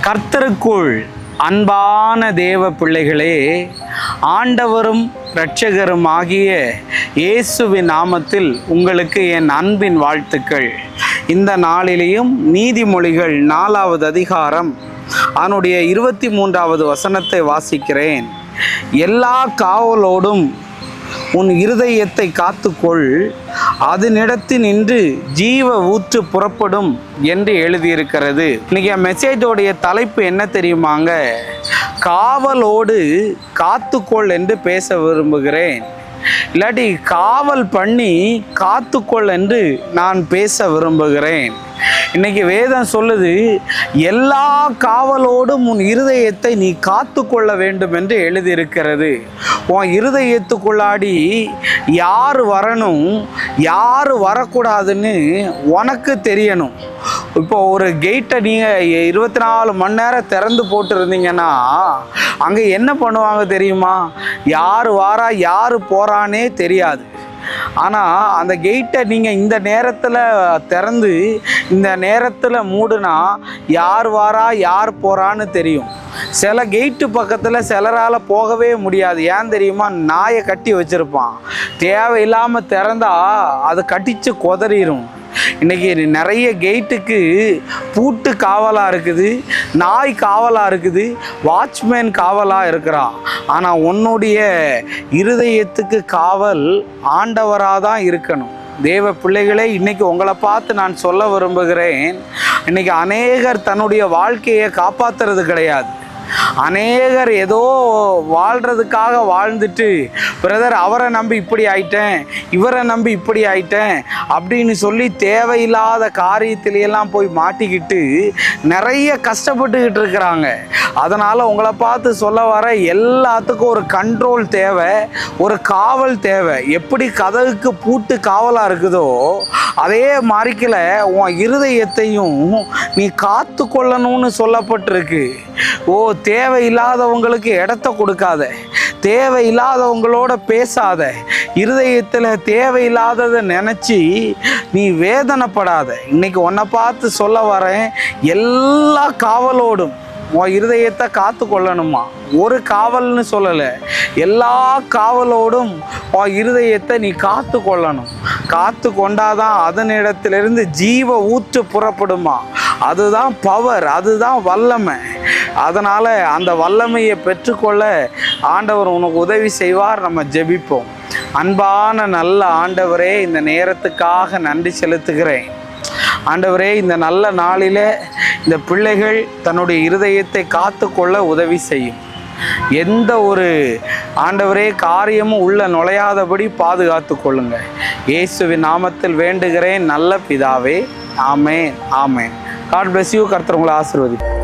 கர்த்தருக்குள் அன்பான தேவ பிள்ளைகளே, ஆண்டவரும் இரட்சகரும் ஆகிய இயேசுவின் நாமத்தில் உங்களுக்கு என் அன்பின் வாழ்த்துக்கள். இந்த நாளிலேயும் நீதிமொழிகள் 4வது அதிகாரம் அதனுடைய 23வது வசனத்தை வாசிக்கிறேன். எல்லா காவலோடும் உன் இருதயத்தை காத்துக்கொள், அதனிடத்தினின்று ஜீவ ஊற்று புறப்படும் என்று எழுதியிருக்கிறது. இன்னைக்கு என் மெசேஜோடைய தலைப்பு என்ன தெரியுமாங்க? காவலோடு காத்துக்கொள் என்று பேச விரும்புகிறேன். இல்லாட்டி காவல் பண்ணி காத்துக்கொள் என்று நான் பேச விரும்புகிறேன். இன்னைக்கு வேதம் சொல்லுது, எல்லா காவலோடும் உன் இருதயத்தை நீ காத்து கொள்ள வேண்டும் என்று எழுதியிருக்கிறது. உன் இருதயத்துக்குள்ளாடி யார் வரணும், யார் வரக்கூடாதுன்னு உனக்கு தெரியணும். இப்போ ஒரு கேட்டை நீங்கள் 24 மணி நேரம் திறந்து போட்டுருந்தீங்கன்னா அங்கே என்ன பண்ணுவாங்க தெரியுமா? யார் வாரா யார் போகிறானே தெரியாது. ஆனால் அந்த கேட்டை நீங்கள் இந்த நேரத்தில் திறந்து இந்த நேரத்தில் மூடுனா யார் வாரா யார் போகிறான்னு தெரியும். சில கேட்டு பக்கத்தில் சிலரால் போகவே முடியாது. ஏன் தெரியுமா? நாயை கட்டி வச்சுருப்பான். தேவையில்லாமல் திறந்தா அது கட்டிச்சு கொதறிடும். இன்றைக்கி நிறைய கேட்டுக்கு பூட்டு காவலாக இருக்குது, நாய் காவலாக இருக்குது, வாட்ச்மேன் காவலாக இருக்கிறான். ஆனால் உன்னுடைய இருதயத்துக்கு காவல் ஆண்டவராக தான் இருக்கணும். தேவ பிள்ளைகளே, இன்றைக்கி உங்களை பார்த்து நான் சொல்ல விரும்புகிறேன். இன்றைக்கி அநேகர் தன்னுடைய வாழ்க்கையை காப்பாற்றுறது கிடையாது. அநேகர் ஏதோ வாழ்கிறதுக்காக வாழ்ந்துட்டு, பிரதர் அவரை நம்பி இப்படி ஆயிட்டேன், இவரை நம்பி இப்படி ஆயிட்டேன் அப்படின்னு சொல்லி தேவையில்லாத காரியத்திலையெல்லாம் போய் மாட்டிக்கிட்டு நிறைய கஷ்டப்பட்டுக்கிட்டு இருக்கிறாங்க. அதனால் உங்களை பார்த்து சொல்ல வர, எல்லாத்துக்கும் ஒரு கண்ட்ரோல் தேவை, ஒரு காவல் தேவை. எப்படி கதவுக்கு பூட்டு காவலாக இருக்குதோ அதே மாதிரிக்கில் உன் இருதயத்தையும் நீ காத்து கொள்ளணும்னு சொல்லப்பட்டிருக்கு. தேவையில்லாதவங்களுக்கு இடத்த கொடுக்காத, தேவையில்லாதவங்களோட பேசாத, இருதயத்தில் தேவையில்லாததை நினச்சி நீ வேதனைப்படாத. இன்னைக்கு உன்னை பார்த்து சொல்ல வரேன், எல்லா காவலோடும் உன் இருதயத்தை காத்து கொள்ளணுமா? ஒரு காவல்னு சொல்லலை, எல்லா காவலோடும் உன் இருதயத்தை நீ காத்து கொள்ளணும். காத்து கொண்டாதான் அதனிடத்திலிருந்து ஜீவ ஊற்று புறப்படுமா. அதுதான் பவர், அதுதான் வல்லமை. அதனால் அந்த வல்லமையை பெற்றுக்கொள்ள ஆண்டவர் உனக்கு உதவி செய்வார். நம்ம ஜெபிப்போம். அன்பான நல்ல ஆண்டவரே, இந்த நேரத்துக்காக நன்றி செலுத்துகிறேன். ஆண்டவரே, இந்த நல்ல நாளில் இந்த பிள்ளைகள் தன்னுடைய இருதயத்தை காத்து கொள்ள உதவி செய்யும். எந்த ஒரு ஆண்டவரே காரியமும் உள்ள நுழையாதபடி பாதுகாத்து கொள்ளுங்க. இயேசுவின் நாமத்தில் வேண்டுகிறேன் நல்ல பிதாவே. ஆமேன், ஆமேன். God bless you. கர்த்தர் உங்களை ஆசீர்வதிப்பார்.